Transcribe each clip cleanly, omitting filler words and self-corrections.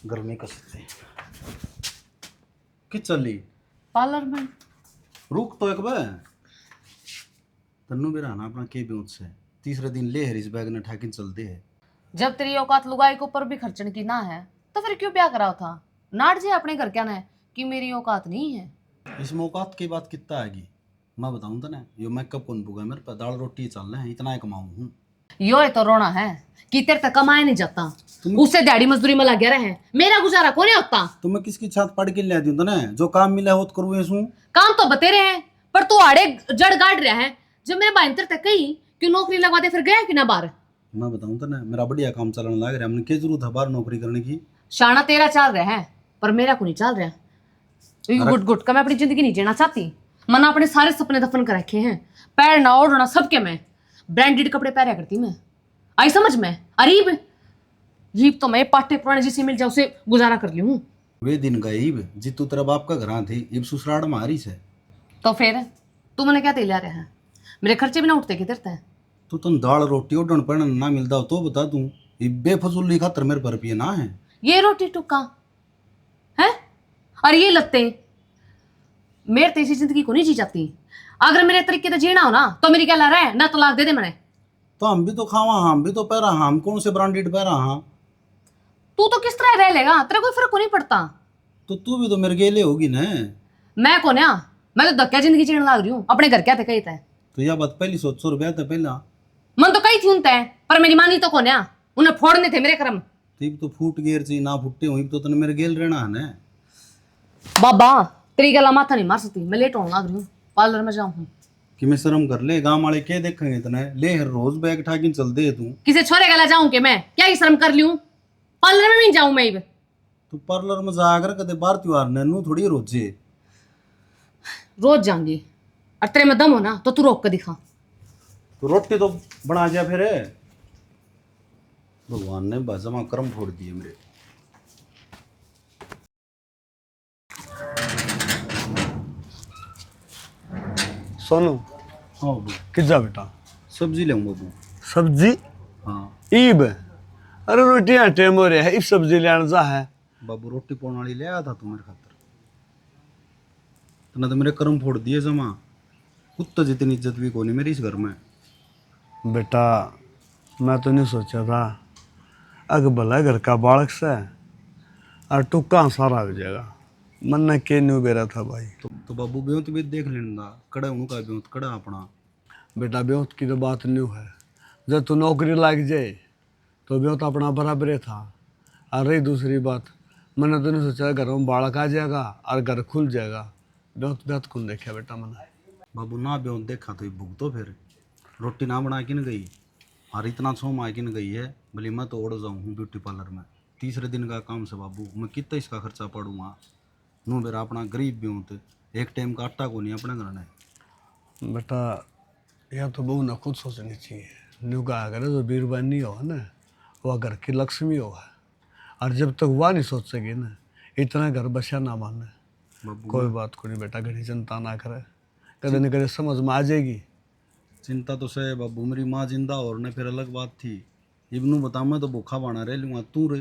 गर्मी का सकते कि चली पार्लर में। रुक तो एक बार तन्नू भी रहना अपना के भी से तीसरे दिन ले हरीस बैग ने ठाकिन चलते है। जब तेरी औकात लुगाई के ऊपर भी खर्चने की ना है तो फिर क्यों ब्याह कराओ था? नाट जी अपने घर क्या ना है कि मेरी औकात नहीं है। इसमें औकात की बात कितना आएगी मैं बताऊं तो ना यो मेकअप कौन पुगा मेरे पे दाल रोटी चल रहे हैं इतना ही कमाऊं हूँ। यो है तो रोना है कि तेरे तक कमाए नहीं जाता तुम उससे दिहाड़ी मजदूरी में लग गया रहे मेरा गुजारा कौन होता। तुम्हें किसकी छात पड़ के ले दूं तो ना जो काम मिला हो तो करूँ इसू काम तो बतेरे हैं पर तू आड़े जड़ गाड़ रहा है। जब मेरे भाई तेरे तक कही कि नौकरी लगवा दे फिर गया कि ना बाहर। मैं बताऊं तो ना मेरा बढ़िया काम चलने लग रहा है हमने क्या जरूरत है बाहर नौकरी करने की। शाना तेरा चल रहा है पर मेरा को नहीं चल रहा। गुट गुट का मैं अपनी जिंदगी नहीं जीना चाहती। मैंने अपने सारे सपने दफन कर रखे हैं। पैर ना ओढ़ना सबके मैं ब्रांडेड कपड़े पहना करती मैं। आई समझ में अरीब जीप तो मैं पाटे पुराने जिसे मिल जाए उसे गुजारा कर ली हूँ। वे दिन गए इब जितू तेरा बाप का घर थी इब ससुराल मारी से तो फिर तू मैंने क्या तेल रहा है मेरे खर्चे भी ना उठते किधर तय। तो तुम दाल रोटी उड़न पड़न ना मिलता हो तो बता दूं ये बेफजूल खातर मेरे पर रुपये ना है। ये रोटी टुक्का है और ये लत्ते मेरे तेजी जिंदगी को नहीं जी जाती। अगर मेरे तरीके से जीना हो ना तो मेरी क्या ला रहा है ना तलाक दे दे मैंने। तो हम भी तो खावा हम भी तो पहरा हम कौन से ब्रांडेड पहरा हाँ। तू तो किस तरह रह लेगा तेरा कोई फर्क को नहीं पड़ता। तो तू भी तो मेरे गेले होगी ना। मैं कौन है मैं तो धक्का जिंदगी जीने लाग रही हूँ अपने घर क्या थे कही तय। तो यह बात पहली सोच सौ रुपया था पहला मन तो कही थी उन तय पर मेरी मानी तो कौन है उन्हें फोड़ने थे मेरे कर्म। तीब तो फूट गेर ची ना फुट्टे हुई तो तने मेरे गेल रहना है ना। बाबा तेरी गला माथा नहीं मार सकती मैं लेट होने लग रही हूँ पार्लर में जाऊँ। कि मैं शर्म कर ले गांव वाले क्या देखेंगे इतने ले हर रोज बैग ठाकिन चल दे तू। किसी छोरे गला जाऊं कि मैं क्या ही शर्म कर लूं पार्लर में नहीं जाऊं मैं इब। तू पार्लर में जाकर कदे बार त्योहार ने नू थोड़ी रोजे रोज जाऊंगी और तेरे में दम हो ना तो तू रोक कर दिखा। तो रोटी तो बना जा फिर भगवान ने बाजमा कर्म फोड़ दिए मेरे। सोनू हाँ बाबू किजा बेटा सब्जी ले बाबू। सब्जी हाँ ईब अरे रोटियां टेम हो रहे है इब सब्जी लेने जा है बाबू रोटी पाने वाली ले आया था तू मेरे खातर तो ना तो मेरे कर्म फोड़ दिए जमा कुत्ता जितनी इज्जत भी कोनी मेरी इस घर में। बेटा मैं तो नहीं सोचा था अग भला घर का बालक से और टुक्का सारा हो जाएगा मन ने के न्यू बेरा था भाई। तो बाबू ब्योत भी देख लेना कड़ा उनका ब्योत कड़ा अपना। बेटा ब्योत की तो बात न्यू है जब तू नौकरी लग जाए तो ब्योत अपना बराबर था। और रही दूसरी बात मैंने तो नहीं सोचा घर में बालक आ जाएगा और घर खुल जाएगा ब्योत ब्योत कौन देखा बेटा मैंने। बाबू ना ब्योत देखा तो भुगतो फिर रोटी ना बना के न गई और इतना सोम आ के न गई है भले मैं तो उड़ जाऊँ हूँ ब्यूटी पार्लर में तीसरे दिन का काम से बाबू मैं कितना इसका खर्चा पड़ूँगा नू मेरा अपना गरीब ब्योत एक टाइम का आटा को नहीं अपने घर ने। बेटा यह तो बहू ने खुद सोचनी चाहिए न्यू का अगर जो बीरबानी हो ना वह घर की लक्ष्मी हो है और जब तक वह नहीं सोच सके ना इतना घर बसा ना माने बाबू कोई बात को नहीं बेटा घड़ी चिंता ना करे कदे न कदे समझ में आ जाएगी। चिंता तो सही बाबू मेरी माँ जिंदा और ने फिर अलग बात थी इबनू बता मैं तो भूखा बाना रह लूँगा तू रे।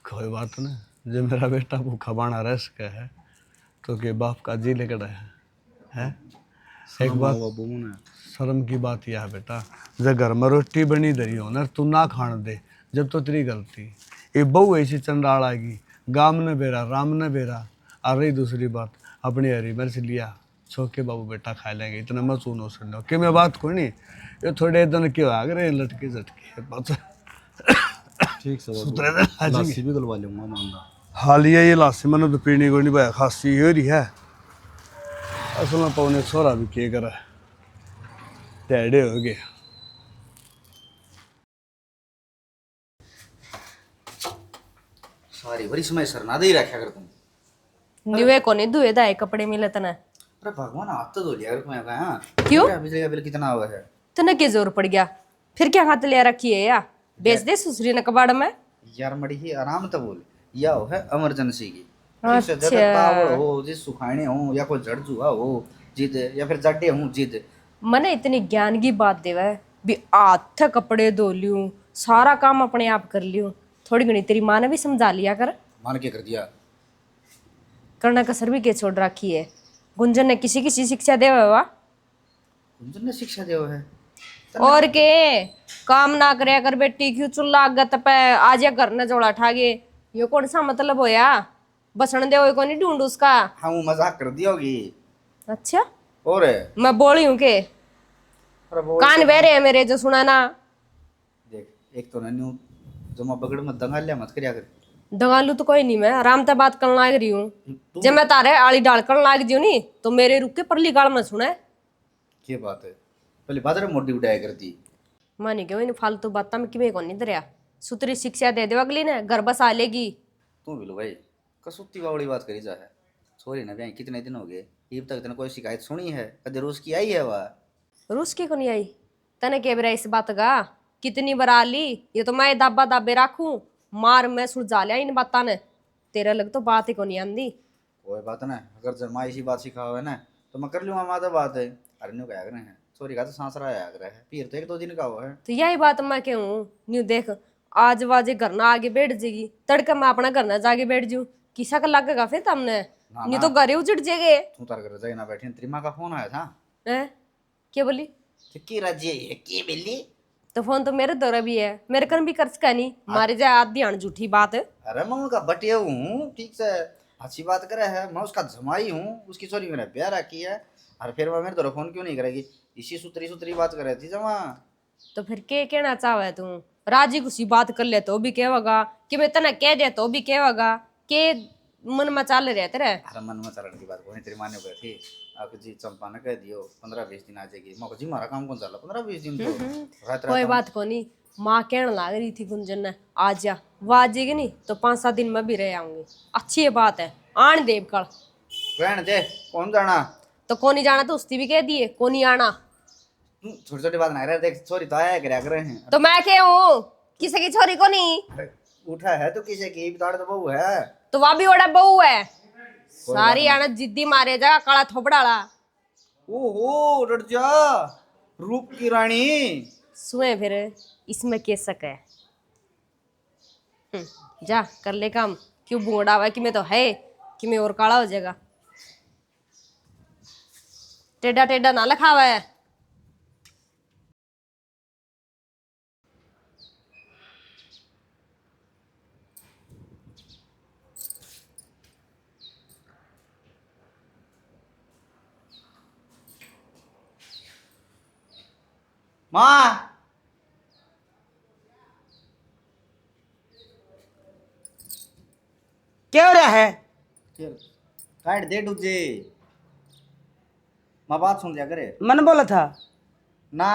कोई बात नहीं जब मेरा बेटा भूखा बाना रह सके है तो के बाप का जी लेकर है? एक बात बाबू ने शर्म की बात यह है बेटा जब घर में रोटी बनी धरी हो ना तू ना खाने दे जब तो तेरी गलती ये बहू ऐसी चंडाल आएगी गाम ने बेरा राम ने बेरा। और रही दूसरी बात अपनी हरी मिर्च लिया छोके बाबू बेटा खा लेंगे इतना मत सुनो सुन लो कि मैं बात को नहीं ये थोड़े दिन क्यों आ गए लटके झटके ठीक से सुतरे दिन आ जाएंगे। लस्सी भी गलवा लूँगा मांगा हाल ये लासी मैंने तो पीने को नहीं पाया खांसी हो रही है असल में पौने छोरा भी क्या करा टेढ़े हो गए। सारी बड़ी समय सर ना दे ही रखा कर तुम। दुए को नहीं दुए दाए कपड़े मिले तना अरे भगवान हाथ तो धो लिया कर मैं कहा क्यों बिजली का बिल कितना हुआ है तना के जोर पड़ गया फिर क्या हाथ ले रखी है या बेच दे सुसरी न कबाड़ में। यार मड़ी ही आराम तो बोल या हो है इमरजेंसी की अच्छा। जिससे ज्यादा तावड़ हो जिस सुखाने हो या कोई जड़ जुआ हो जीत या फिर जड्डे हो जीत मने इतनी ज्ञान की बात देवा है भी हाथ कपड़े धो लियूं सारा काम अपने आप कर लियूं थोड़ी घनी तेरी माँ ने भी समझा लिया कर। मान के कर दिया। करना कसर भी के छोड़ रखी है। गुंजन ने किसी किसी शिक्षा दे हुआ गुंजन ने शिक्षा दिया है। और के काम ना करे कर बेटी क्यों चुल्ला आगत पे आज या घर न जोड़ा ठागे, ये कौन सा मतलब होया? बसण दे को नहीं ढूंढ उसका। हाँ वो मजाक कर दिया होगी। अच्छा और मैं बोली हूँ के अरे वो कान बहरे है मेरे जो सुना ना। देख एक तो नन्नू जमा बगड़ मत दंगा लिया मत करिया कर। दगालू तो कोई नहीं, मैं आराम से बात करने लाग रही हूँ। तू जब मैं तारे आली डाल कर लाग दी नी तो मेरे रुक के परली गाल में सुने। क्या बात है पहले बात रे मोटी उठाया करती। मानी क्यों इन फालतू बातों में किमें को नहीं दरिया। सुतरी शिक्षा दे दे अगली ने घर बसा लेगी। तू भी लो भाई कसुत्ती वाली बात करी जा है। सॉरी ना भाई कितने दिन हो गए अब तक तेने कोई शिकायत सुनी है? कदे रोज की आई है वह? रूस की को नहीं आई तने के बरा इस बात का कितनी बार आ ली। ये तो मैं दाबा दाबे राखूं मार मैं सुलझा लिया इन बातों ने। तेरा लग तो बात ही को नहीं आंदी। कोई बात ना अगर जरमा इसी बात सिखा हुआ है ना तो मैं कर लूँगा माता बात है। अरे न्यू क्या करे हैं सॉरी का तो सांसरा आया करे है फिर तो एक दो दिन का हुआ है। तो यही बात मैं कहूँ न्यू देख आज वाजे घर ना आगे बैठ जाएगी तड़का मैं अपना घर ना जाके बैठ जाऊँ किसा का लगेगा फिर तुमने नहीं तो घर ही उजड़ जाएगे। तू तार कर जाए ना बैठी तेरी माँ का फोन आया था। हैं क्या बोली? की राज्य है की बिल्ली? तो फोन तो मेरे दौरा भी है मेरे कन भी कर सका नहीं मारे जाए आधी आन झूठी बात। अरे मैं उनका बटिया हूँ ठीक से अच्छी बात करे है मैं उसका जमाई हूँ उसकी सॉरी मैंने प्यार रखी है। और फिर वह मेरे तरफ फोन क्यों नहीं करेगी? इसी सुतरी सुतरी बात कर रही थी जमा। तो फिर के कहना चाहे तू? राजी खुशी बात कर ले तो भी कहेगा कि मैं तना कह दे तो भी कहेगा के मन में चाल रहे तेरे। अरे मन में चलन की बात कोई तेरी माने गई थी अब जी चंपा ने कह दियो 15-20 दिन आ जाएगी मौका जी मारा काम कौन चला 15-20 दिन तो रात कोई रात बात को नहीं माँ कहने लग रही थी गुंजन ने आ जा वो आ जाएगी नहीं तो 5-7 दिन में भी रह आऊंगी। अच्छी बात है आन देव कल रहने दे कौन जाना तो कौन जाना तो उसकी भी कह दिए कौन ही आना। छोटी छोटी बात ना रहे देख सॉरी तो आया क्या कर रहे हैं। तो मैं क्या हूँ किसी की छोरी को नहीं अरे, उठा है तो किसे की बिताड़ तो बहू है तो वह भी ओड़ा बहू है सारी आना जिद्दी मारे जा काला थोपड़ाला। ओहो डर जा रूप की रानी। सुए फिर इसमें के शक है। जा कर ले काम क्यों बूढ़ा हुआ कि मैं तो है कि मैं और काला हो जाएगा। टेढ़ा टेढ़ा ना लिखा हुआ है। माँ क्या हो रहा है? काट दे डूजे माँ बात सुन लिया करे मन बोला था ना।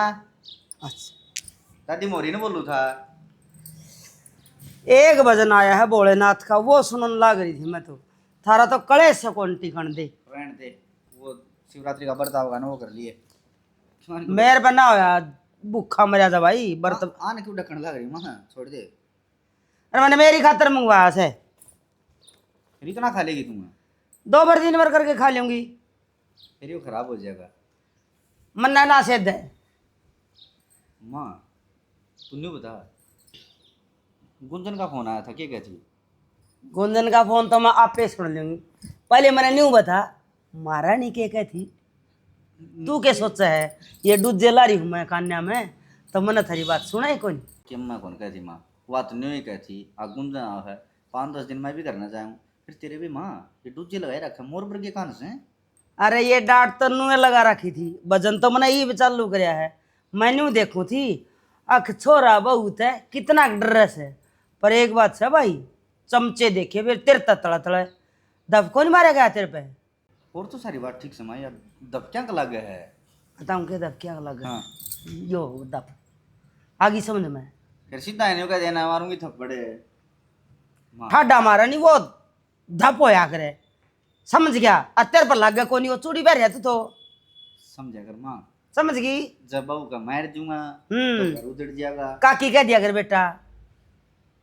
अच्छा दादी मोरी ने बोलू था एक भजन आया है भोलेनाथ का वो सुनने लग रही थी मैं तो थारा तो कड़े से कौन टिकन दे। रहने दे वो शिवरात्रि का व्रत होगा ना वो कर लिए। मेर पे ना होया भूखा मर जाता भाई बर्त। आने क्यों ढक्कन लग रही माँ छोड़ दे। अरे मैंने मेरी खातर मंगवाया से फिर इतना खा लेगी तुम? 2 बार 3 बार करके खा लूंगी फिर वो खराब हो जाएगा। मन्ना ना सिद्ध है। माँ तू नहीं बता गुंजन का फोन आया था क्या कहती? गुंजन का फोन तो मैं आप पे सुन लूंगी पहले मैंने न्यू बता महारानी के कहती तू क्या सोचा है ये दूध जला रही हूँ मैं कान्या में तो मैंने थारी बात सुना ही कौन। कि मैं कौन कहती माँ बात तो नहीं कहती आ गुंजन आ है 5-10 दिन मैं भी करना चाहूँ फिर तेरे भी माँ ये दूजे लगाए रखा मोर पर के कान से। अरे ये डांट तो नुए लगा रखी थी भजन तो मैंने ये चालू कराया है मैं न्यू देखूँ थी अख छोरा बहुत है कितना ड्रेस है पर एक बात है भाई चमचे देखे फिर तेरे तड़ा तड़ा दब कौन मारा गया तेरे पे। और तो सारी बात ठीक से माँ यार दब क्या लग गया है बताऊँ के दब क्या लगा हाँ यो दब आगे समझ में फिर सीधा इन्हें कह देना मारूंगी थप्पड़े। माँ ठाडा मारा नहीं वो धप होया करे समझ गया और तेरे पर लग गया कोनी वो चूड़ी पहन तू तो समझा कर माँ समझ गई। जब बहू का मार दूंगा तो घर उजड़ जाएगा। काकी कह दिया कर बेटा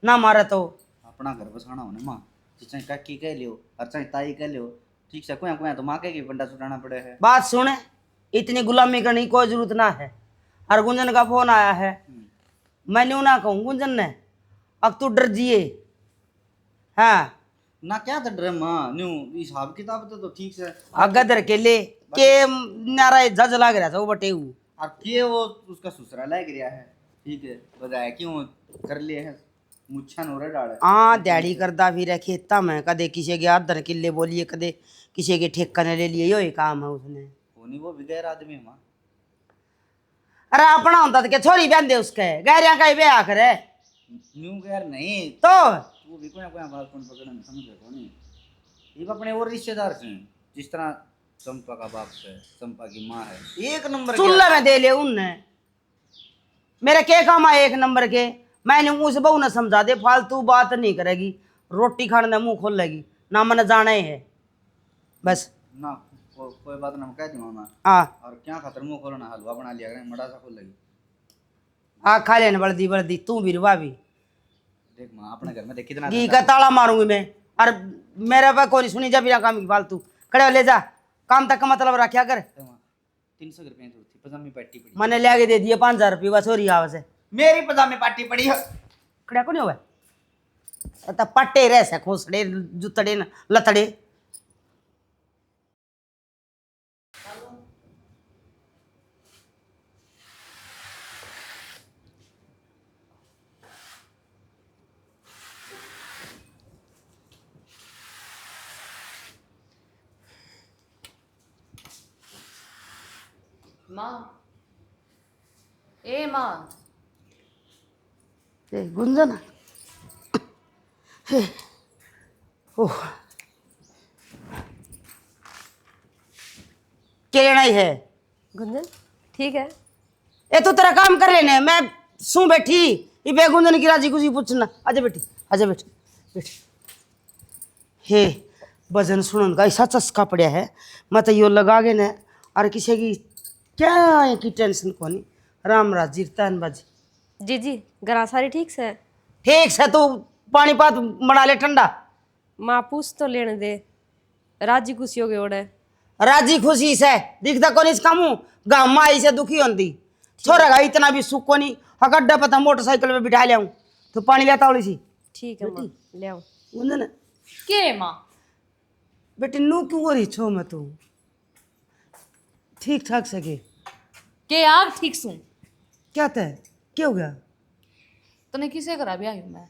ना मारा तो अपना घर बसाना होने माँ चाहे काकी कह लियो और चाहे ताई कह लियो ठीक से कुया कुया तो माँ के बंडा छुटाना पड़े है। बात सुने इतनी गुलामी करने की कोई जरूरत ना है। और गुंजन का फोन आया है मैं न्यू ना कहूँ गुंजन ने अब तू डर जिए। हाँ ना क्या था ड्रामा न्यू हिसाब किताब तो ठीक से गदर के ले के नारा जज लाग रहा था वो बटे हूँ। और के वो उसका ससुराल लग गया है ठीक है बताया क्यों कर लिए है मुच्छन हो रहा डाले हाँ दिहाड़ी करदा फिर खेता में कदे किसी के आधर किले बोलिए कदे किसी के ठेका ले लिए यो ही काम है उसने। होनी वो बगैर आदमी माँ अरे अपना होता तो क्या छोरी बहन दे उसके गैरिया का ही ब्याह करे न्यू गैर नहीं तो वो भी कोई बात कौन पकड़न समझ रहे नहीं ये अपने और रिश्तेदार से जिस तरह चंपा का बाप है चंपा की माँ है एक नंबर चूल्हा में दे ले उनने मेरे के काम आए एक नंबर के। मैंने उस बहू ने समझा दे फालतू बात नहीं करेगी रोटी खाने मुंह खोल लेगी ना मन जाना ही है बस ना कोई बात ना कह दी मामा हाँ और क्या खातर मुंह खोलना हलवा बना लिया करें मड़ा सा खोल लगी आ खा लेने बल्दी तू भी रुआ भी देख माँ अपने घर में देख कितना घी का ताला मारूंगी मैं। और मेरे पे कोई सुनी जा बिना काम की फालतू खड़े हो ले जा काम तक का मतलब रखा कर। 300 रुपये थी पजामी पट्टी पड़ी मैंने ले के दे दिए 5000 रुपये बस और आवाज है मेरी पजामी पट्टी पड़ी है खड़ा को नहीं हुआ तो पट्टे रह से खोसड़े जुतड़े न लतड़े। माँ ए माँ गुंजन ओह क्या लेना ही है गुंजन ठीक है ए तू तेरा काम कर लेने मैं सू बैठी ये बेगुंजन की राजी खुशी पूछना आजा बेटी बेटी हे भजन सुनन का ऐसा चस्का पड़ा है मत यो लगा के न और किसी की क्या है की टेंशन को नहीं राम राज जीता बाजी जी गरा सारी ठीक से ठीक से तू पानी पात बना ले ठंडा माँ पूछ तो लेने दे राजी खुशी हो गए ओड़े राजी खुशी से दिखता कौन इसका मुंह गाँव माई से दुखी होती छोरा का इतना भी सुख को नहीं हकड्डा पता मोटरसाइकिल में बिठा लिया तो पानी लेता होली सी ठीक है माँ ले आओ गुंजन के माँ बेटी नू क्यों हो रही छो मैं तू ठीक ठाक सके के आग ठीक सू क्या तय क्या हो गया तने किसे करा भी आई हूँ मैं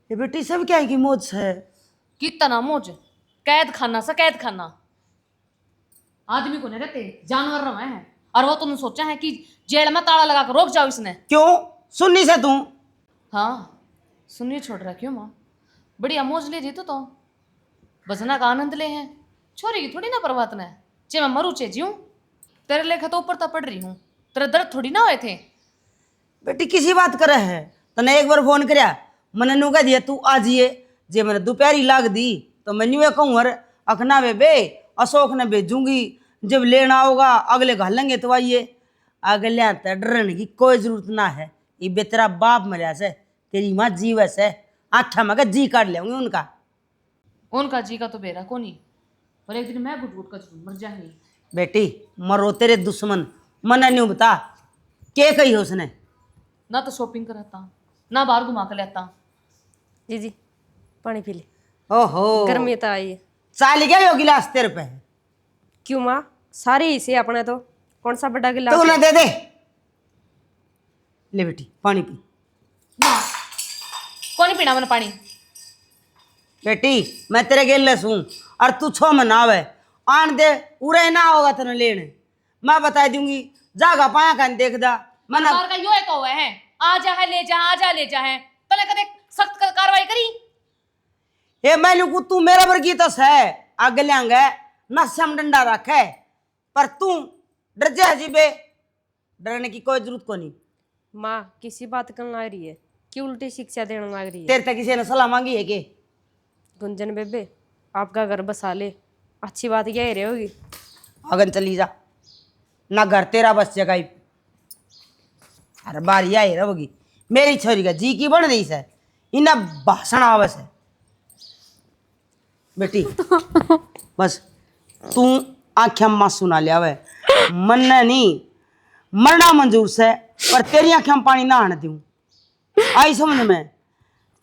ये बेटी सब क्या है कि मौज है कितना मौज कैद खाना सा कैद खाना आदमी को नहीं रहते जानवर रहे हैं और वो तुमने सोचा है कि जेल में ताला लगा कर रोक जाओ इसने क्यों सुननी से तू हाँ सुनिए छोड़ रहा क्यों माँ बढ़िया मौज ले जी तो बजना का आनंद ले हैं छोरी की थोड़ी ना परवात ने चे मैं मरू चे जीऊं तेरे लेखा तो ऊपर तक पड़ रही हूँ तेरे दर्द थोड़ी ना हुए थे बेटी किसी बात करे है तने एक बार फोन करया मैंने नू कह दिया तू आ जिए जे मैंने दोपहरी लाग दी तो मैं न्यू कहूँ हर अखना वे बे अशोक ने भेजूंगी जब लेना होगा अगले घालेंगे तो आइए अगले डरने की कोई जरूरत ना है ये बेतरा बाप मरिया से तेरी माँ जीव से आख्या मगर जी काट लेंगे उनका जी का तो बेरा को नहीं पर एक दिन मैं घुट घुट कर जरूर मर जाएंगी बेटी मरो तेरे दुश्मन मना नहीं बता के कही उसने ना तो शॉपिंग कराता ना बाहर घुमा कर लेता जी पानी पी ले ओहो गर्मी तो आई है चाल गया यो गिलास तेरे पे क्यों माँ सारी इसे अपने तो कौन सा बड़ा गिलास तू है? ना दे दे ले बेटी पानी पी कौन पीना मैंने पानी बेटी मैं तेरे गेले सूं और तू छो में ना आवे आन दे उरे ना होगा तेने लेने मैं बता दूंगी जागा पाया का देख दा मैं सरकार का यो एक हुआ है आ जा है ले जा आ जा ले जा है तने कदे सख्त कार्रवाई करी ये मैनू को तू मेरा वर्गी तो है आगे लेंगे नशम डंडा रखे पर तू डर जा जी बे डरने की कोई जरूरत को नहीं माँ किसी बात करने लग रही है क्यों उल्टी शिक्षा देने लग रही है तेरे तक किसी ने सलाह मांगी है के गुंजन बेबे आपका घर बसा ले अच्छी बात क्या ही रहोगी अगन चली जा ना घर तेरा बस जगह अरे बारी आई रहोगी मेरी छोरी का जी की बन रही है इन्हें भाषण आवस है बेटी बस तू आख्या मां सुना लिया वे मन नहीं मरना मंजूर से पर तेरी आख्या में पानी ना आने दूं आई समझ में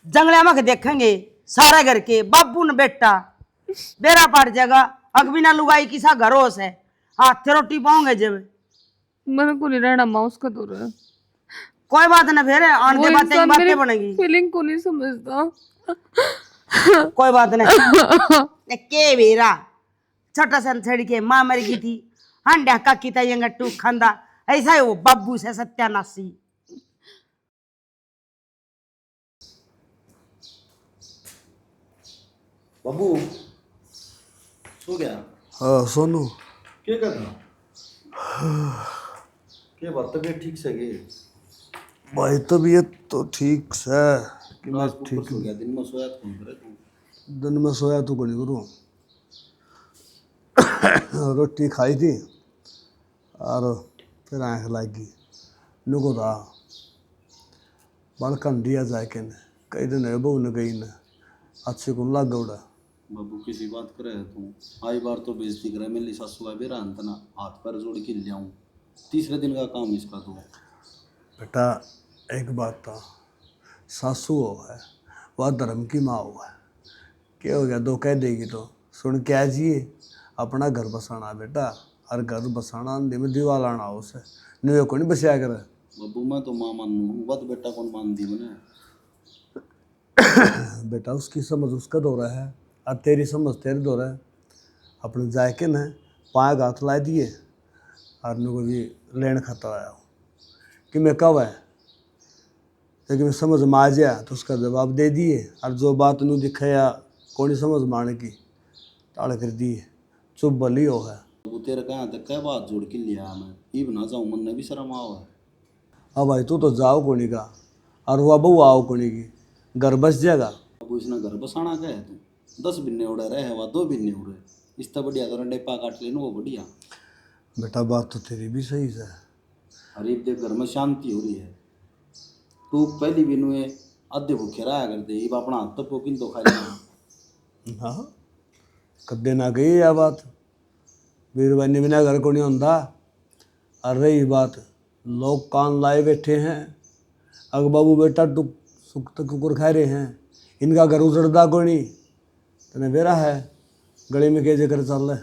जंगले में के देखेंगे सारे घर के बाबू न बेटा बेरा पड़ जाएगा। अग बिना लुगाई किसा घरोस है हाथ से रोटी पाओगे जब। मेरे को नहीं रहना माँ उसका दूर है। कोई बात ना फिर आने वो बातें इंसान मेरी बातें बनेगी। फीलिंग को नहीं समझता। कोई बात नहीं के बेरा छोटा सा छड़ के माँ मर गई थी हंडा काकी तयंगा टूक खांदा ऐसा है वो बाबू से सत्यानाशी। बाबू सो गया? हाँ सोनू क्या कर रहा? क्या बात, तबीयत ठीक से गई? भाई तबीयत तो ठीक से कि मैं रात को ठीक सो गया, दिन में सोया तो कौन करे तू? दिन में सोया तो कोनी करूँ। रोटी खाई थी और फिर आँख लगी नुको था बड़ कंडिया जाके न कई दिन है बहू न गई न अच्छे को लग गौड़ा। बाबू किसी बात करे है तू? आई बार तो बेइज्जती करे, मेरी सासू का बेरा अंतना हाथ पैर जोड़ के ले आऊँ। तीसरे दिन का काम इसका तो। बेटा एक बात था, सासू हो है वह धर्म की माँ हो है। क्या हो गया दो कह देगी तो सुन के आजिए अपना घर बसाना बेटा। और घर बसाना में दीवार आना उसे न्यू को नहीं बसाया कर। बाबू मैं तो माँ मानू वह तो बेटा कौन मान दी मैंने? बेटा उसकी समझ उसका दौरा है और तेरी समझ तेरे दौरा है। अपने जायके न पाए हाथ ला दिए और नुको भी लेन खाता आया हूँ कि मैं कब है लेकिन मैं समझ में आ जाया तो उसका जवाब दे दिए और जो बात नू दिखाया कौन समझ माने की टाड़ कर दिए चुप बली हो है। बाबू तेरे कहाँ तक क्या बात जोड़ के लिया मैं इब ना जाऊँ, मन में भी शर्म आओ है। अब भाई तू तो जाओ कोनी का और वह बहू आओ कोनी की घर बस जाएगा। बाबू इसने घर बसाना क्या है तू? 10 बिन्ने उड़े रहे वह 2 बिन्ने उड़े, इससे बढ़िया तो डेपा काट लेना वो बढ़िया। बेटा बात तो तेरी भी सही है। हरीब देख घर में शांति हो रही है। तू पहली बिनु आधे भूखे रहा करते इब अपना हाथ तो पोकिन तो खा लेना। हाँ कदे ना गई यह बात वीरवानी बिना घर को नहीं होता। और रही बात लोग कान लाए बैठे हैं अग बाबू बेटा टुक सुख तक कुकुर खा रहे हैं इनका घर उजड़ता को नहीं तने बेरा है गली में कैसे कर चल रहे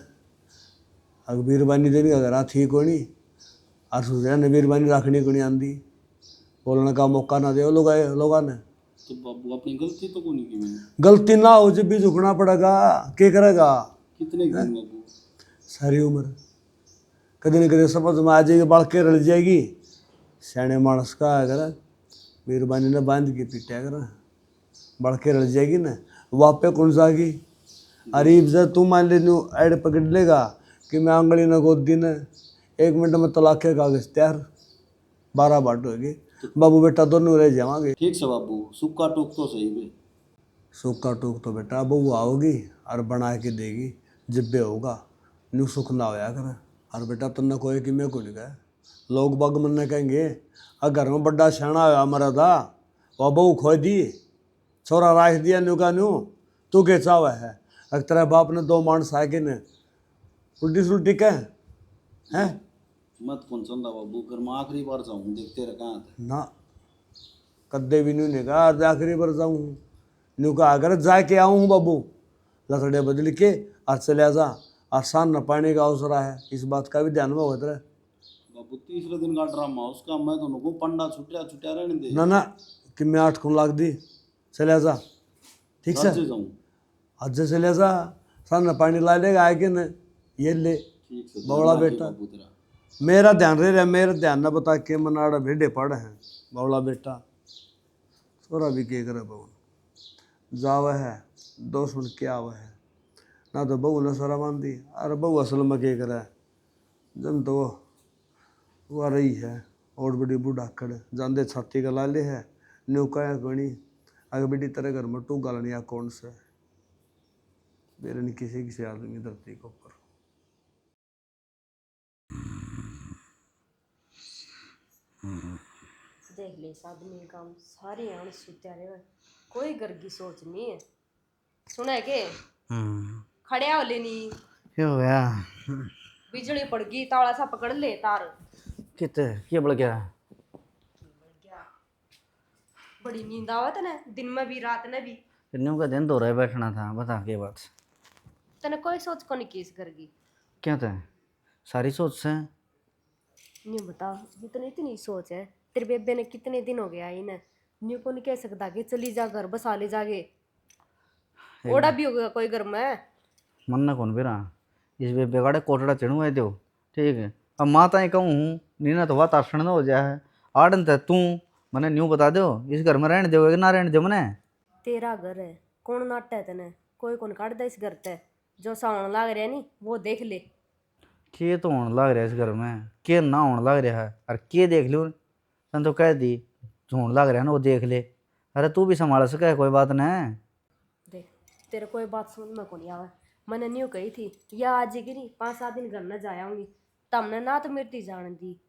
अग वीरवानी दिन का घर थी को नहीं और सोचा ने वीरवानी रखनी को नहीं आंदी बोलने का मौका ना दे लोगा ने। तो बाबू अपनी गलती तो कौन की मैंने? गलती ना हो जब भी झुकना पड़ेगा क्या करेगा कितने दिन बाबू? सारी उम्र कभी न कभी समझ में आ जाएगी बाढ़ के रल जाएगी। सियाने मानस का अगर वीरबानी ने बांध के पीटा कर बढ़ के रल जाएगी ना वहाँ पे कौन जाएगी। अरीब से तू मान ले नू ऐड पकड़ लेगा कि मैं आंगली न गोद दी न 1 मिनट में तलाक के कागज तैयार 12 बाट होगी बाबू बेटा दोनों रह जावांगे। ठीक से बाबू सुक्का टोक तो सही बे। सूखा टूक तो बेटा बहू आओगी और बना के देगी जब भी होगा न्यू सुख ना होया कर। और बेटा तुमने कोई कि मैं को नहीं कहा लोग बाग मन कहेंगे घर में बड़ा सियाना होया हमारा था वह बहू खो दी छोरा राख दिया न्यू का न्यू तू के चाव है अगर तेरे बाप ने 2 मानस आके ने उल्टी सुल्टी कह है मत कौन चंदा बाबू घर में आखिरी बार जाऊँ देखते रह कहाँ थे ना कद्दे भी न्यू ने कहा आज आखिरी बार जाऊँ न्यू कहा अगर जाके आऊँ बाबू लकड़े बदल के और चले जा आसान न पाने का अवसर है इस बात का भी ध्यान में होता है। बाबू तीसरे दिन का ड्रामा उसका मैं तो नुको पंडा छुट्या रहने दे। ना कि मैं 8 को लाग दी चले जा ठीक से जाऊँ आज से चले जा सान न पानी ला लेगा आए कि न ये ले ठीक से बवड़ा ध्यान रखे बेटा बाबू तेरा। मेरा ध्यान रह रहा मेरा ध्यान न बता के मनाड़ा भेड़े पड़े हैं बवड़ा बेटा छोरा भी के करे बहू जाव है दोस्त मन क्या हुआ है ना तो बहू ने सारा मान दी अरे बहू असल में के करे जन तो वो रही है और बड़ी बूढ़ा खड़ जाते छाती का लाले है न्यूका गणी अगर बेटी तेरे घर में टू गालनिया कौन से मेरे नहीं किसी आदमी धरती के ऊपर। देख ले इस आदमी का काम सारे आन सुत्या रहे कोई घर की सोच नहीं है। सुना के खड़िया हो लेनी क्या हो गया? बिजली पड़ गई तावड़ा सा पकड़ ले तार कितने क्या बढ़ गया? बड़ी नींद आवत ना, दिन में भी रात में भी। फिर न्यू का दिन तो रह बैठना था, बता के बात। तने कोई सोच को नहीं किस करगी। क्या था सारी सोच से? न्यू बता, इतनी इतनी सोच है तेरे बेबे ने, कितने दिन हो गया इन न्यू को नहीं कह सकता कि चली जा घर बसा ले जाके, ओड़ा भी होगा कोई घर में। मन ना कौन बेरा इस बे बेगाड़े कोटड़ा चढ़ू है दो, ठीक है। अब माता ही कहूँ नीना तो बात आसन हो जाए है आड़न ते तू मने न्यू बता दो इस घर में रहने दो कि ना रहने दो मने। तेरा घर है, कौन नाटा है तने, कोई कौन काट दे इस घर ते, जो सावन लाग रहा है नी वो देख ले। के तो होने लग रहा है इस घर में, के ना होने लग रहा है, और के देख लो तन तो कह दी जो होने लग रहा है ना वो देख ले। अरे तू भी संभाल सके कोई बात नहीं। देख तेरे कोई बात समझ में को नहीं आवे, मैंने न्यू कही थी या आज की नहीं 5-7 दिन घर न जाऊंगी, तमने ना तो मेरी जान दी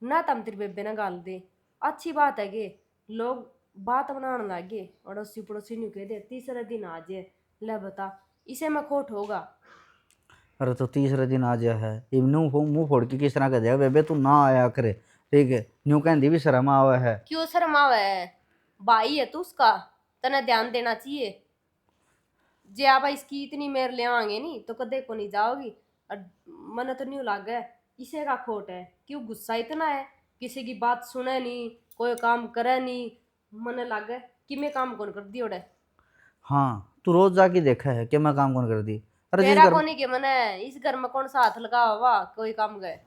ना तम तेरे बेबे ना गाल दे। अच्छी बात है कि लोग बात बनाने लगे अड़ोसी पड़ोसी न्यू कह दे तीसरे दिन आ जाए, ले बता इसे में खोट होगा। अरे तो तीसरे दिन आ जा है इवनू मुंह फोड़ के किस तरह कह देगा बेबे तू ना आया करे, ठीक है। न्यू कहती भी शर्म आवा है। क्यों शर्म आवे है, भाई है तू उसका, तने ध्यान देना चाहिए। जे आप इसकी इतनी मेर ले आएंगे नहीं तो कदे को नहीं जाओगी। और मन तो नहीं लग है इसे का खोट है, क्यों गुस्सा इतना है, किसी की बात सुने नहीं, कोई काम करे नहीं, मन लग है कि मैं काम कौन कर दी ओडे। हाँ तू रोज जाके देखा है कि मैं काम कौन कर दी? अरे जिस तेरा घर को नहीं के मने इस घर में कौन सा हाथ लगा हुआ कोई काम गए।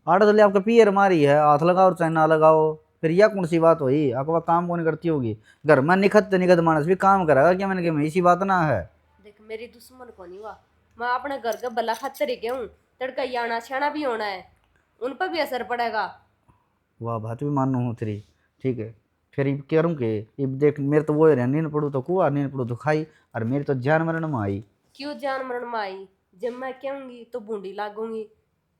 आठ दले आपका पियर मारी है, हाथ लगाओ और चाहे ना लगाओ, फिर यह कौन सी बात हुई? आपका काम कौन करती होगी? घर में निखत निखत मानस भी काम करेगा क्या? मैंने कहा इसी बात ना है। देख मेरी दुश्मन को नहीं हुआ, मैं अपने घर का भला खातर ही कहूँ, तड़का आना छाना भी होना है, उन पर भी असर पड़ेगा। वाह बात भी मानू हूँ तेरी, ठीक है। फिर ये करूँ के ये देख मेरे तो वो है नींद पड़ू तो कुआ नींद पड़ू तो खाई, और मेरी तो जान मरण में आई। क्यों जान मरण में आई, जब मैं कहूंगी तो बूंदी लागूंगी,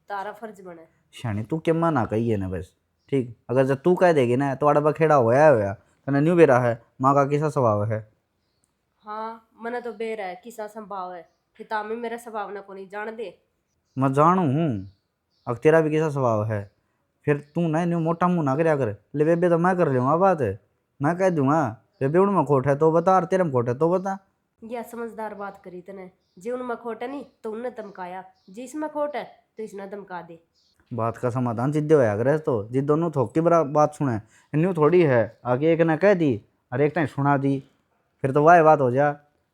तारा फर्ज बने। शानी तू क्या ना कही है ना बस, ठीक। अगर जब तू कह देगी ना तो आड़ा बखेड़ा होया तो न्यू बेरा है माँ का कैसा स्वभाव है। हाँ मने तो बेर है किसा संभाव है, फितामी मेरा स्वभाव ना को नहीं जान दे। मैं जानू हूँ अब तेरा भी कैसा स्वभाव है। फिर तू ना न्यू मोटा मुँह ना करया कर, ले बेबे तो मैं कर लूँगा बात, मैं कह दूंगा बेबे उनमें खोट है तो बता और तेरे में खोट है तो बता। यह समझदार बात करी तने, जे उनमें खोट है नहीं तो उनने धमकाया, जिसमें खोट है तो इसने धमका दे। बात का समाधान जिद्दे होया करे तो जिद दोनों थोक की बात सुने, न्यू थोड़ी है आगे एक ने कह दी और एक ने सुना दी, फिर तो वाह बात हो जा,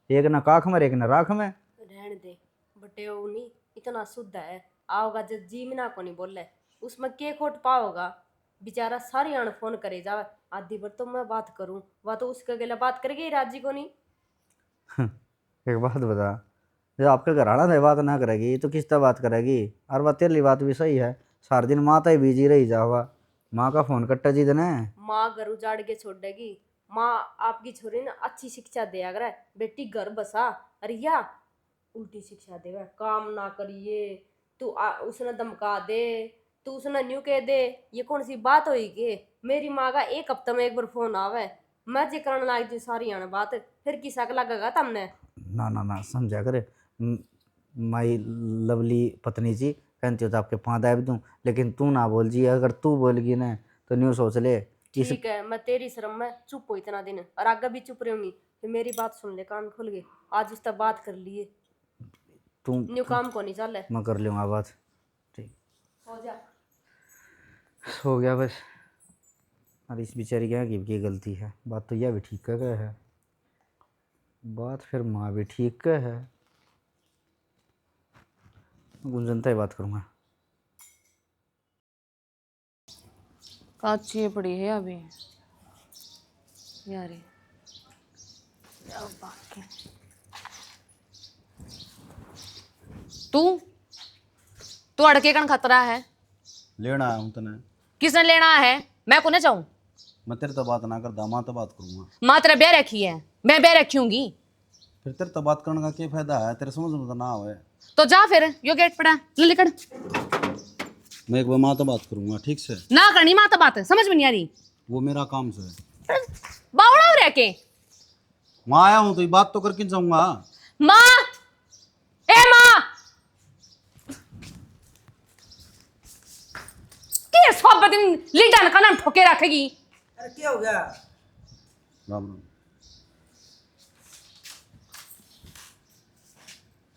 एक न काख में एक न राख में। रहने दे बटे वो नहीं इतना शुद्ध है, आओगा जब जीवना को नहीं बोले उसमें के खोट पाओगा। बेचारा सारी आन फोन करे जावे, आधी बार तो मैं बात करूं वह तो उसके अकेला बात करेगी ही राजी को नहीं। एक बात बता, जब आपके घर आना था बात ना करेगी तो किस तरह बात करेगी? और बात तेरी बात भी सही है, सारा दिन माँ तो ही बिजी रही जावा, माँ का फोन कट्टा जी देने। माँ घर उजाड़ के छोड़ देगी, माँ आपकी छोरी ने अच्छी शिक्षा दे अगर बेटी घर बसा, अरे या उल्टी शिक्षा दे काम ना करिए, तू उसने धमका दे, तू उसने न्यू कह दे, ये कौन सी बात हुई कि मेरी माँ का एक हफ्ते में एक बार फोन आवे, मैं जे करने लग जी सारी आने बात, फिर किसा का लगेगा तमने। ना ना ना समझा करे, माई लवली पत्नी जी कहती हो तो आपके पाँव दाब दूँ, लेकिन तू ना बोल जी, अगर तू बोलगी ना तो न्यू सोच ले इस। ठीक है मैं तेरी शर्म में चुप हो इतना दिन और आगे भी चुप रहूंगी, फिर मेरी बात सुन ले कान खोल के, आज उस तक बात कर लिए तू न्यू काम को नहीं चल मैं कर लूँगा बात, ठीक हो जा। हो गया बस। और इस बेचारी क्या की गलती है? बात तो यह भी ठीक कह गए है, बात फिर माँ भी ठीक कह है, गुंजनता ही बात करूँगा। काची पड़ी है अभी यार, तू तू अड़के कन खतरा है, लेना आया हूँ तने, किसने लेना है? मैं को ना चाहूँ, मैं तेरे तो बात ना करदा, माँ तो बात करूँगा। माँ तेरा ब्याह रखी है, मैं ब्याह रखी हूँगी, फिर तेरे तो बात करने का क्या फायदा है? तेरे समझ में तो ना आवे तो जा फिर यो गेट पड़ा ले निकल। मैं एक बार माँ तो बात करूँगा, ठीक से? ना करनी माँ तो बात है, समझ में नहीं आ रही, वो मेरा काम से है। बावड़ा हो रह के वहाँ आया हूँ तो ये बात तो करके जाऊँगा। माँ, ए माँ, के सब दिन लीडर का नाम ठोके रखेगी। अरे क्या हो गया? राम राम।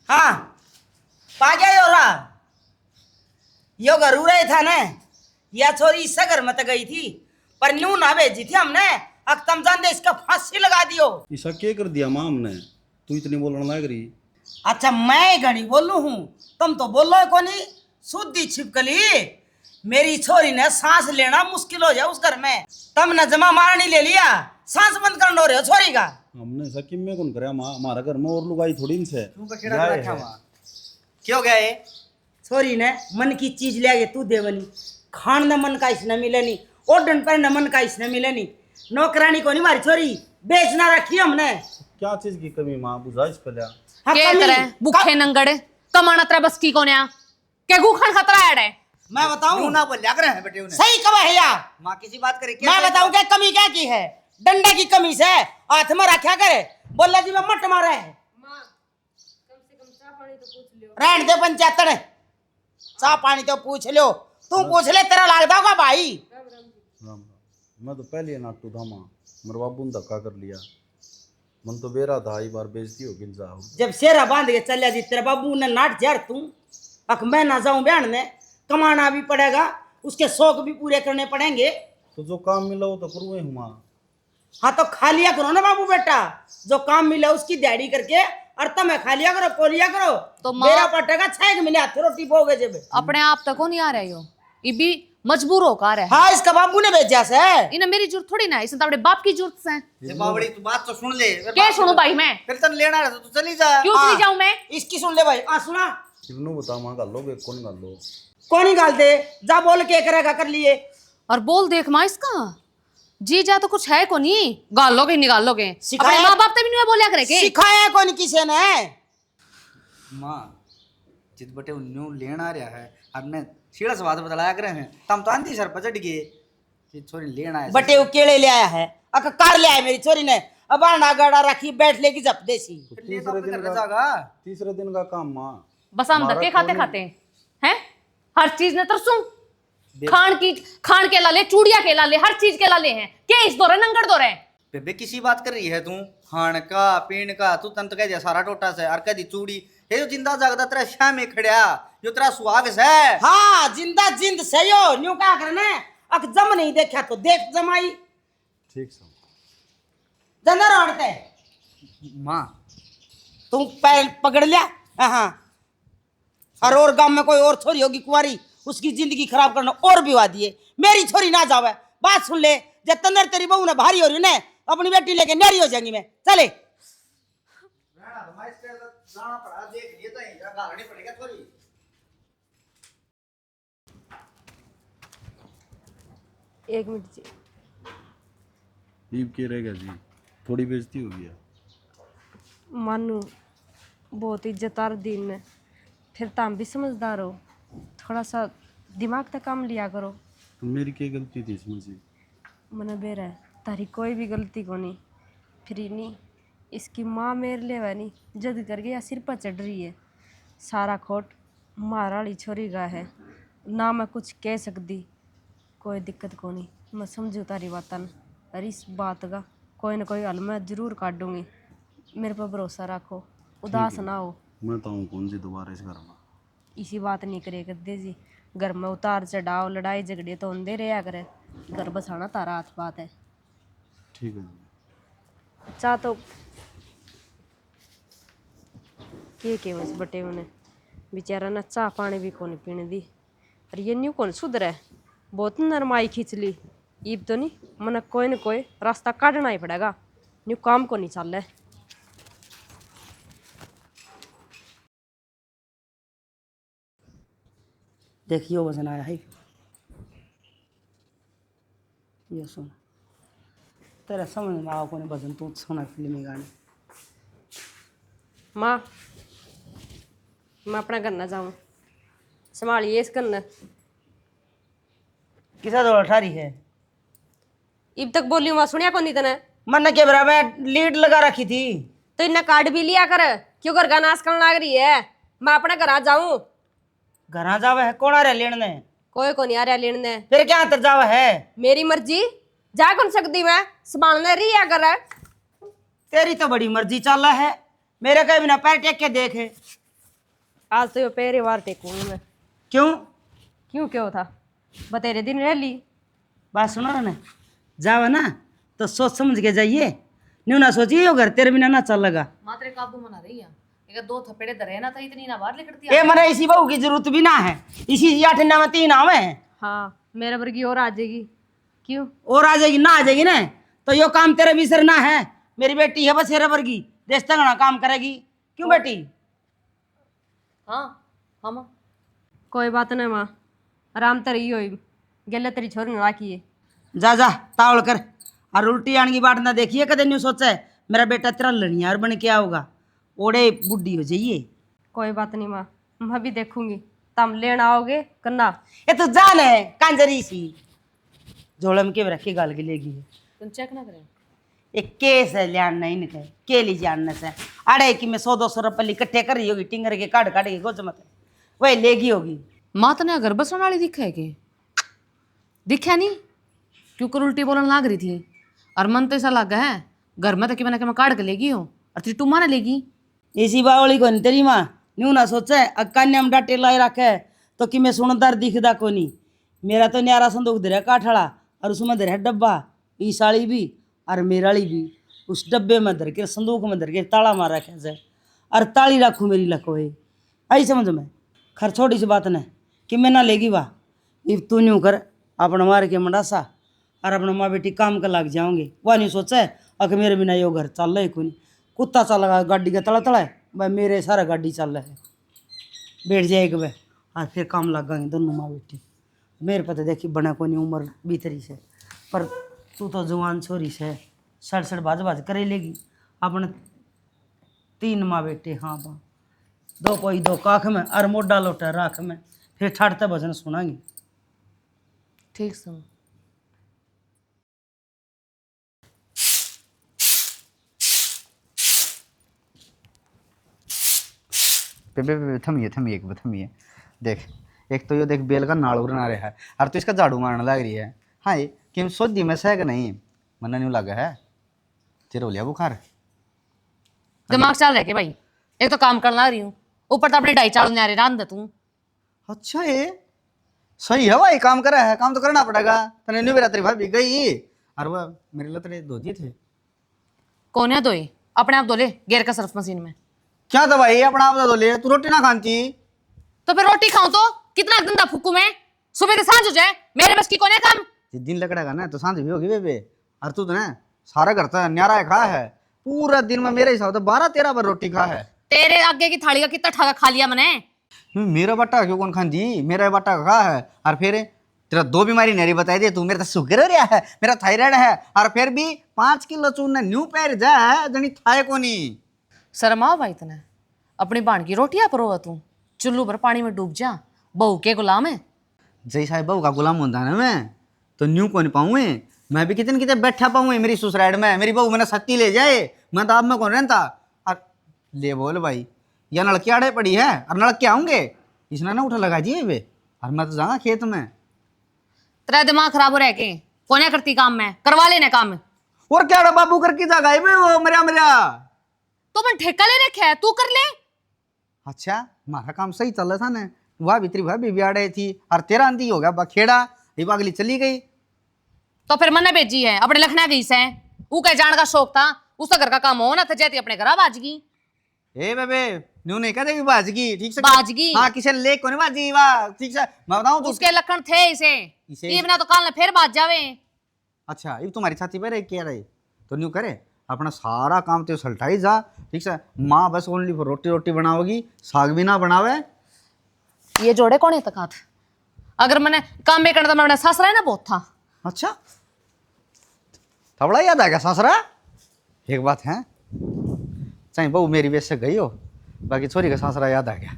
हाँ पा गया यो रहा यो घर उड़े था ना। यह छोरी इससे घर में तो गई थी पर न्यू ना भेजी थी हमने। अब तुम जान दे इसका फांसी लगा दियो। ऐसा क्या कर दिया माँ हमने, तू इतनी बोलने लग रही। अच्छा मैं घड़ी बोलू हूँ तुम तो बोलो को नहीं। शुद्धि छिपकली मेरी छोरी ने सांस लेना मुश्किल हो जाए उस घर में। तुमने जमा मारनी ले लिया सांस बंद कर रहे हो छोरी का। हमने ऐसा किम में कौन कराया माँ, हमारा घर में और लुगाई थोड़ी इनसे। क्यों गया ये छोरी ने मन की चीज ले गए तू देवनी। खान न मन का इसने मिले नहीं, ओढ़न पर न मन का इसने मिले नहीं। नौकरानी को नहीं मारी छोरी बेचना रखी हमने। क्या चीज की कमी माँ, बुझा इस पर। हाँ, के कमी- तरह भूखे नंगड़े कमाना तेरा बस की कोने आ के गुखन खतरा है। मैं बताऊं ना बोल क्या करे हैं बेटे उन्हें। सही कब है यार। माँ किसी बात करे मैं बताऊं क्या कमी क्या की है। डंडे की कमी से हाथ में रखा करे बोला जी मैं मट मारा है। रहन दे पंचायत चाह पानी तो पूछ लो तू पूछ ले तेरा लगता होगा भाई। राम राम। मैं तो पहले नाटू था माँ, मेरे बाबू ने धक्का कर लिया। मन तो बेरा था एक बार बेइज्जती हो गिन जाओ। जब शेरा बांध के चल जी तेरे बाबू ने नाट जार तू अख मैं ना जाऊं बहन में कमाना भी पड़ेगा उसके शौक भी पूरे करने पड़ेंगे। तो जो काम मिला वो तो करूँ ही माँ। हाँ तो खा लिया करो ना बाबू बेटा जो काम मिला उसकी दिहाड़ी करके और तुम्हें खा लिया करो पो लिया करो। तो माँ- मेरा पटेगा 6 महीने हाथ रोटी पोगे जब। अपने आप तक को नहीं आ रहा यो ये भी मजबूर होकर है। हाँ इसका बाबू ने भेजा से। इन्हें मेरी जरूरत थोड़ी ना है, इसने तो अपने बाप की जरूरत है। ये बावड़ी तू बात तो सुन ले। क्या सुनू भाई मैं, फिर तन लेना है तो चली जा। क्यों चली जाऊं मैं। इसकी सुन ले भाई सुना इन्हों बता माँ गाल लो कौन गाल लो। कौन ही गाल दे जा बोल के करेगा कर लिए। और बोल देख माँ इसका जी जा तो कुछ है को नहीं गाल लोगे निकाल लोगे। सिखाया- अपने माँ बाप तभी नहीं बोलिया करे के। सिखाया कौन किसी ने। माँ जित बटे न्यू लेना रहा है हमने सीधा से बात बतलाया करे हैं तम तो आंधी सर पर चढ़ गए कि छोरी लेना है। बटे वो केले ले आया है अक कार ले आया मेरी छोरी ने अब आना गाड़ा रखी बैठ लेगी जप देसी। तीसरे दिन का काम माँ। बस हम धक्के खाते खाते हैं हर चीज ने तरसू खान के लाले चूड़िया के लाले हर चीज के लाले हैं क्या इस दौरे नंगड़ दौरे। बेबे किसी बात कर रही है तू खान का पीन का तू तंत कह दिया सारा टोटा से और कह दी चूड़ी ये जो जिंदा जागदा तेरा शाम में खड़िया जो तेरा सुहाग है। हाँ जिंदा जिंद से यो न्यू क्या करना अक जम नहीं देखा तो देख जमाई ठीक से जना रोड़ते माँ तुम पैर पकड़ लिया। हाँ और गांव में कोई और छोरी होगी कुंवारी उसकी जिंदगी खराब करना और विवाह दिए मेरी छोरी ना जावे। बात सुन ले जब तंदर तेरी बहू ने भारी हो रही ने अपनी बेटी लेके न्यारी हो जाएंगी मैं चले। एक मिनट जी ईब के रहेगा जी, थोड़ी बेइज्जती हो गया। मानू बहुत इज्जतदार दिन में फिर तुम भी समझदार हो थोड़ा सा दिमाग तक काम लिया करो। तो मेरी क्या गलती थी इसमें से। मना बेरा है तारी कोई भी गलती को नहीं फिर नहीं इसकी माँ मेरे ले वह नहीं जद कर गया सिर पर चढ़ रही है सारा खोट मारा वाली छोरी का है ना मैं कुछ कह सकती। कोई दिक्कत को नहीं मैं समझू तारी बातन और इस बात का कोई ना कोई हल मैं जरूर काटूंगी। मेरे पर भरोसा रखो उदास ना हो। मैं तो हूँ कौन सी दोबारा इस घर में। इसी बात नहीं करे करते जी घर में उतार चढ़ाव लड़ाई झगड़े तो होंदे रहा करे घर बसाना तारा हाथ बात है। ठीक है जी। चाह तो के बस बटे उन्हें बेचारा ना चाह पानी भी कौन पीने दी और ये न्यू कौन सुधर है बहुत नरमाई खींच ली ईब तो नहीं मन कोई न कोई रास्ता काटना ही पड़ेगा न्यू काम को नहीं चल रहा है। देखियो वजन आया है ये सुन तेरा समझ में आओ कौन भजन तू सुना फिल्मी गाने। माँ मैं अपना करना जाऊँ संभालिए इस करना किसा दौड़ ठारी है इब तक बोली वहाँ सुनिया कौन नहीं तने मन के बराबर लीड लगा रखी थी तो इन्हें कार्ड भी लिया कर क्यों घर का नाश करने लग रही है। मैं अपने घर आ जाऊँ घर जावे है कौन आ रहा लेने कोई को नहीं आ रहा लेने फिर क्या अंतर जावा है। मेरी मर्जी जा कौन सकती मैं संभालने रही अगर है। तेरी तो बड़ी मर्जी चल है, मेरे कहीं बिना पैर टेक के देखे। आज तो पहली बार टेकूंगी मैं। क्यों? क्यों था बतेरे दिन रह ली। बात सुनो ना, जाओ ना तो सोच समझ के जाइए, न्यू ना सोचिए यो घर तेरे बिना ना चल लगा। मात्रे काबू मना रही है, एक दो थपेड़े धरे ना था इतनी ना बाहर निकलती ये मरे इसी बहू की जरूरत भी ना है, इसी 8 में 3 आवे हैं। हाँ मेरे वर्गी और आ जाएगी। क्यों? और आ जाएगी ना, आ जाएगी ना तो यो काम तेरे भी सर ना है। मेरी बेटी है बस हेरा वर्गी, देश तंगना काम करेगी। क्यों बेटी? हाँ हाँ माँ। कोई बात नहीं माँ, आराम तो रही हो गले तेरी छोरी ना की है। जा जा तावल कर, और उल्टी आने की बात ना देखिए कदे न्यू सोचा है मेरा बेटा तेरा लड़ियार बन के आओगा, ओड़े बुढ़ी हो जाइए। कोई बात नहीं माँ, मैं भी देखूंगी तम लेना आओगे करना। ये तो जान है कांजरी सी झोलम के रखी गाल के लेगी। तुम चेक ना करें। एक केस है लियान नहीं निकले के ली जानने से अड़े कि मैं 100-200 रुपये इकट्ठे कर रही होगी टिंगर के काट के गोच मत वही लेगी होगी। माँ तने घर बसने वाली दिखा है कि दिखा नहीं, क्यों कर उल्टी बोलने लाग रही थी। और मन तो ऐसा लगा है घर में तो कि मैं काट के लेगी हो और तेरी टूमा ना लेगी। इसी बावली को नहीं तेरी माँ न्यू ना सोचा अक्का ने हम डाटे लाई रखे है तो कि मैं सुनदार दिखदा को नहीं। मेरा तो न्यारा संदूक धरे काठड़ा और उसमें धरे डब्बा ई साड़ी भी और मेराली भी, उस डब्बे में धर के संदूक में धर के ताला मार रखे से और ताली रखूँ मेरी लखोए। आई समझ में खर छोटी सी बात न कि मैं ना लेगी वाह इब तू न्यू कर अपना मार के मंडासा और अपना माँ बेटी काम कर लग जाओगे। वह नहीं सोचा है अगर मेरे बिना यो घर चल रहा है कोई नहीं, कुत्ता चल रहा गाड़ी का तला तला है भाई मेरे सारा गाड़ी चल रहा है बैठ जाएगा वह और फिर काम लग गएंगे दोनों माँ बेटी। मेरे पता देखी बना को नहीं उम्र बीतरी से, पर तू तो जवान छोरी से सड़ बाज बाज करे लेगी अपने 3 माँ बेटे। हाँ बा 2 कोई 2 काख में और मोडा लोटा राख में फिर ठाड़ते भजन सुनागी। ठीक सुन। थमिए थमिए थमिए। देख एक तो ये देख बेल का नाड़ उड़ना रहा है और तो इसका झाड़ू मारने लग रही है। हाँ कि सोची में सह नहीं मना नहीं लगा है तेरे हो लिया बुखार। दिमाग चल रहा है भाई, एक तो काम करना रही हूँ ऊपर तो अपनी डाई चालू न्यारे रांध दे तू। अच्छा ये सही है भाई, काम करा है, काम तो करना पड़ेगा। तने नहीं मेरा तेरी भाभी गई और वह मेरे लिए तेरे दो जी थे। कौन है दोए अपने आप धो ले गेर का सर्फ मशीन में। क्या था भाई अपना आप धो ले, तू रोटी ना खाती तो फिर रोटी खाऊं तो कितना गंदा फूकू मैं, सुबह से सांझ हो जाए मेरे बस की कौन है काम। दिन लकड़ेगा ना तो सांझ भी होगी बेबे। और तू तो ना सारा घर तो न्यारा है खा है, पूरा दिन में मेरे हिसाब से 12-13 बार रोटी खा है। तेरे आगे की थाली का कितना ठाका खा लिया मैंने। मेरा बट्टा क्यों कौन खाती, मेरा बट्टा खा है। और फिर तेरा 2 बीमारी नहीं बताई दे तू, मेरा तो शुगर हो रहा है, मेरा थायराइड है और फिर भी 5 किलो चून न्यू पैर जा है जनी थाए को नहीं। शर्मा भाई तने अपनी बाण की रोटियां परोवा तू चुल्लू पर पानी में डूब जा, बहू के गुलाम है। जैसा है बहू का गुलाम होता ना मैं तो न्यू को नहीं पाऊँ, मैं भी कितने कितने बैठा पाऊँ मेरी ससुराइड में। मेरी बहू मैंने सत्ती ले जाए मैं तो आप में कौन रहता। और ले बोल भाई या लड़की आड़े पड़ी है और लड़के आऊँगे इसने ना उठा लगा दिए वे और मैं तो जाऊँगा खेत में। तेरा दिमाग खराब हो रहा है के कोने करती काम में करवा लेने काम। और क्या बाबू करके जा गए वो मेरा मेरा तो मैं ठेका ले रखा है तू कर ले। अच्छा हमारा काम सही चल रहा था ना, वह भीतरी वह भी बिहाड़े थी और तेरा अंधी हो गया बखेड़ा ये अगली चली गई। तो फिर मैंने भेजी है अपने लखना गई से ऊ कह जाने का शौक था, उसका घर का काम हो ना था जाती अपने घर बाजगी। ए बेबे न्यू नहीं कहते कि बाजगी ठीक से बाजगी हाँ किसी ने ले को नहीं बाजी वाह ठीक से मैं बताऊं तो उसके लखन थे इसे ये बिना तो काल ने फिर बाज जावे। अच्छा ये तुम्हारी छाती पे रहे क्या रहे तो न्यू करे अपना सारा काम तो सल्टाई जा ठीक से। माँ बस ओनली फॉर रोटी रोटी बनाओगी, साग भी ना बनावे। ये जोड़े कौन है तकात, अगर मैंने काम में करना तो मैं अपना सासरा है ना बहुत था। अच्छा थोड़ा याद आ गया सासरा। एक बात है चाहे बहू मेरी बेस से गई हो बाकी छोरी का सासरा याद आ गया।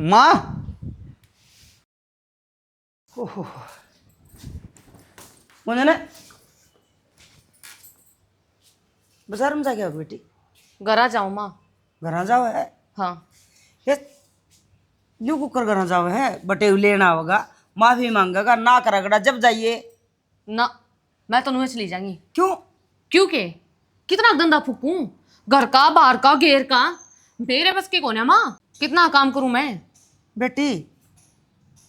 माँ मुझे ना बाजार में जाके आओ बेटी। घरा जाऊं माँ। घर जाओ है हाँ ये न्यू कुकर घर जाओ है बटे लेना होगा, माफी मांगेगा ना करेगा जब जाइए ना मैं तो नुहे चली जाऊंगी। क्यों? क्यों के? कितना गंदा फूकूं, घर का बाहर का घेर का, मेरे बस की कौन है माँ? कितना काम करूं मैं? बेटी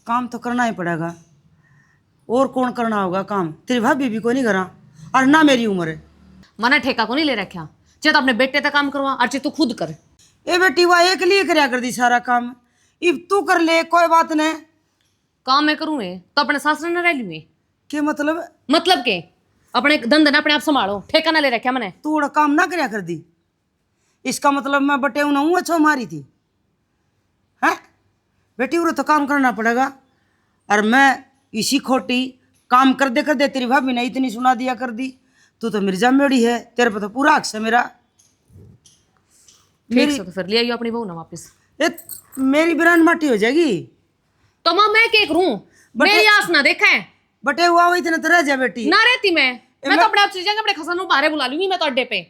काम तो करना ही पड़ेगा, और कौन करना होगा काम? तेरी भाभी भी कोई नहीं करा, और ना मेरी उम्र है। मैंने ठेका को नहीं ले रखा, चाहे तो अपने बेटे तक काम करवा और चाहे तू खुद कर। ए बेटी वह एक लिए करया कर दी सारा काम, इब तू कर ले, कोई बात नहीं। काम मैं करूँ तो अपने सासरे न रह लूँ। के मतलब? मतलब के अपने धंधे ना अपने आप संभालो, ठेका ना ले रखा मैंने। तू उड़ा काम ना करया कर दी, इसका मतलब मैं बटे ना हूँ, अच्छो मारी थी है? बेटी उरे तो काम करना पड़ेगा, और मैं इसी खोटी काम कर दे तेरी भाभी ने इतनी सुना दिया कर दी। तू तो मिर्जा मेड़ी है, तेरे पे तो पूरा हक है मेरा। ठीक से तो फिर ले आइयो अपनी बहू ना वापस। ए, मेरी बिरान माटी हो जाएगी। तो माँ मैं क्या करूं? मेरी आस ना देखा है, बटे हुआ वही इतने तो रह जा बेटी। ना रहती मैं तो अपने आप चीजें अपने खसन बाहर बुला लूंगी मैं तो अड्डे पे।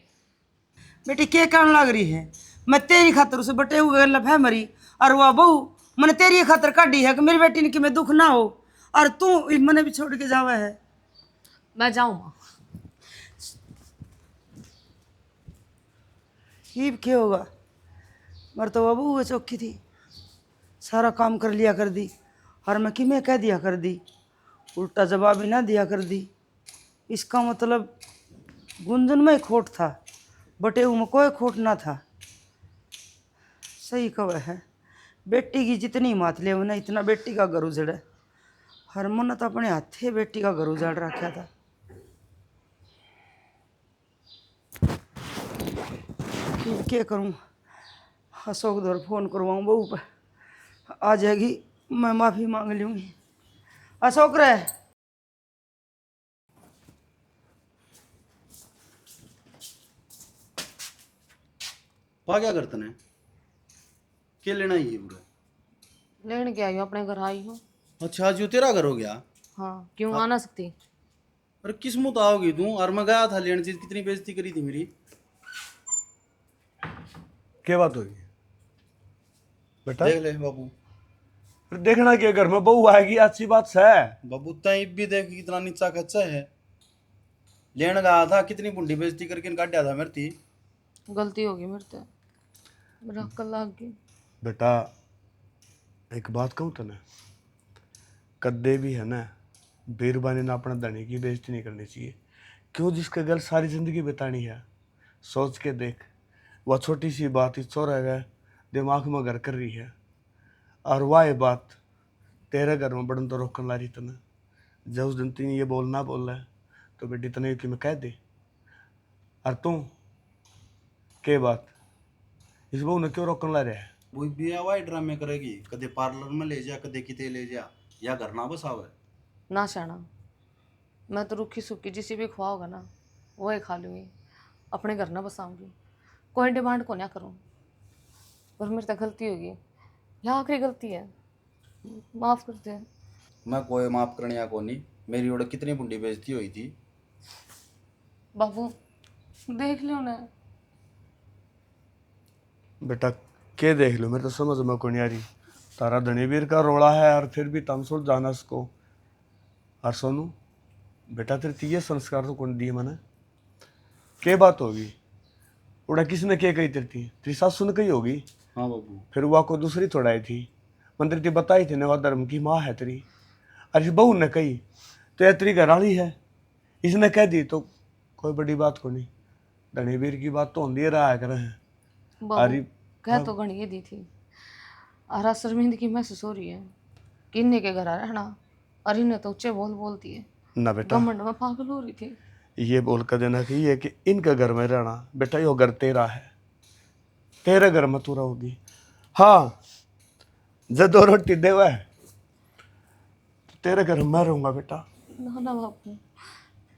बेटी के कारण लग रही है? मैं तेरी खातर उसे बटे हुए गलत है मरी, और वह बहू मैंने तेरी खातर काटी है कि मेरी बेटी ने कि मैं दुख ना हो, और तू मैंने भी छोड़ के जावा है। मैं जाऊं माँ? ये क्या होगा? मर तो बाबू वो चौकी थी, सारा काम कर लिया कर दी, और मैं कि मैं कह दिया कर दी, उल्टा जवाब ही ना दिया कर दी। इसका मतलब गुंजन में खोट था, बटे में कोई खोट ना था। सही कह है, बेटी की जितनी मात ले उन्हें इतना बेटी का घर उजड़े। हर मन तो अपने हाथे बेटी का घर उजाड़ रखा था। क्या करूं? अशोक दौर फोन करवाऊँ बहू पे, आ जाएगी, मैं माफ़ी मांग लूँगी। अशोक रे, पा क्या करते ने? क्या लेना ही है पूरा? लेने के आई हूँ, अपने घर आई हूँ। अच्छा आज यो तेरा घर हो गया? हाँ, क्यों आ ना सकती? अरे किस मुँह तो आओगी तू? और मैं गया था लेने, चीज कितनी बेइज्जती करी थी मेरी। क्या बात होगी बेटा? देख ले बाबू, फिर देखना कि घर में बहू आएगी, अच्छी बात है। बाबू तय भी देख कितना नीचा कच्चा है। लेने गया था, कितनी बुंडी बेइज्जती करके काटा था मेरी थी। गलती होगी मेरे से, मेरा अक्ल लग गई। बेटा एक बात कहूँ तने, कद्दे भी है ना, बीरबानी ने अपना धनी की बेइज्जती नहीं करनी चाहिए। क्यों? जिसके गल सारी जिंदगी बितानी है। सोच के देख, वह छोटी सी बात इस रह गए दिमाग में घर कर रही है, और वह बात तेरे घर में बड़न तो रोकन ला रही तने। जब उस दिन तीन ये बोलना बोल रहा है तो बेटी तने कि मैं कह दे, और तू के बात इस बहू ने क्यों रोकन ला रहा है? वो भी आवाज ड्रामे करेगी, कदे पार्लर में ले जा, कदे किते ले जा, या घर ना बसावे। ना शाना, मैं तो रूखी सूखी जिसी भी खुआ होगा ना वो ही खा लूँगी, अपने घर ना बसाऊंगी, कोई डिमांड को ना करूँ। पर मेरे तक गलती होगी, यह आखिरी गलती है, माफ़ कर दे। मैं कोई माफ करने या को नहीं, मेरी ओर कितनी बुंडी बेइज्जती हुई थी। बाबू देख लो ना। बेटा के देख लो, मेरे तो समझ में को नहीं आ रही। तारा धनीवीर का रोड़ा है और फिर भी तमसुल जाना उसको। और सोनू बेटा तेरे तीये संस्कार तो कौन दिए मैंने? के बात होगी? उड़ा किसने के कही तेरी सास सुन कही होगी। हाँ बाबू, फिर वह को दूसरी थोड़ाई थी, मंदिर तेरी बताई थी नवा धर्म की माँ है तेरी। अरे बहू ने कही तो यह तेरी घराली है, इसने कह दी तो कोई बड़ी बात को नहीं। धनीवीर की बात तो होंदी रहा है करे। बाबू कह तो घनी दी थी, और शर्मिंदगी महसूस हो रही है कि इन्हें के घर रहना, और इन्हें तो ऊंचे बोलती है। ना बेटा, घमंड में पागल हो रही थी। ये बोल कर देना कि ये कि इनका घर में रहना, बेटा यो घर तेरा है, तेरे घर में तू रहोगी। हाँ जब दो रोटी देवा है तो तेरे घर में रहूंगा बेटा। ना ना बापू,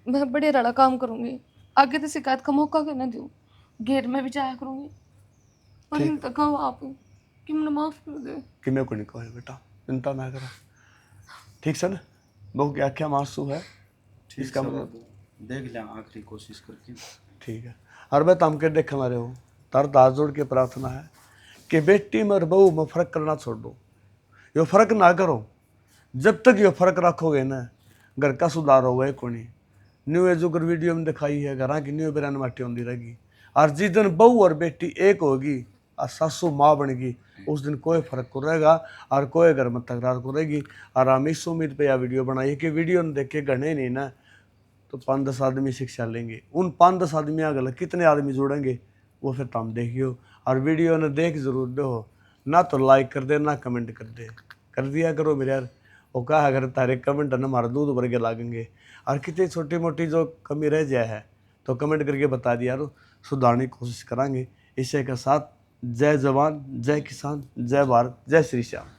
मैं बड़े रड़ा काम करूंगी, आगे तो शिकायत का मौका क्यों ना दूँ, गेट में भी जाया करूंगी। और इन तक कहो आप कि मुझे माफ कर दे। कि मैं को नहीं कहे बेटा, चिंता ना करा, ठीक से ना। बहू की आख्या मासूम है, ठीक इसका है मतलब बाबू, देख लिया आखिरी कोशिश करके। ठीक है। और मैं तम के देख रहे हो, तार दास जोड़ के प्रार्थना है कि बेटी में और बहू में फर्क करना छोड़ दो, यो फर्क ना करो। जब तक यो फर्क रखोगे ना, घर का सुधार होगा ही को नहीं। न्यू एजुकर वीडियो में दिखाई है घर की न्यू बेरान माटी होती रहेगी। और जिस दिन बहू और बेटी एक होगी और सासू माँ बनेगी उस दिन कोई फर्क को रहेगा और कोई घर में तकरार को रहेगी। और हम इस उम्मीद पे यह वीडियो बनाई कि वीडियो ने देख के गढ़े नहीं ना तो 5-10 आदमी शिक्षा लेंगे। उन 5-10 आदमी अगले कितने आदमी जुड़ेंगे वो फिर तुम देखियो। और वीडियो ने देख जरूर दो, ना तो लाइक कर दे ना कमेंट कर दे, कर दिया करो मेरे यार। वो कहा अगर तारे कमेंट ना हमारा दूध भर के लागेंगे और कितनी छोटी मोटी जो कमी रह जाए है तो कमेंट करके बता दिया यारो, सुधारने की कोशिश करेंगे। इसी के साथ जय जवान, जय किसान, जय भारत, जय श्री श्याम।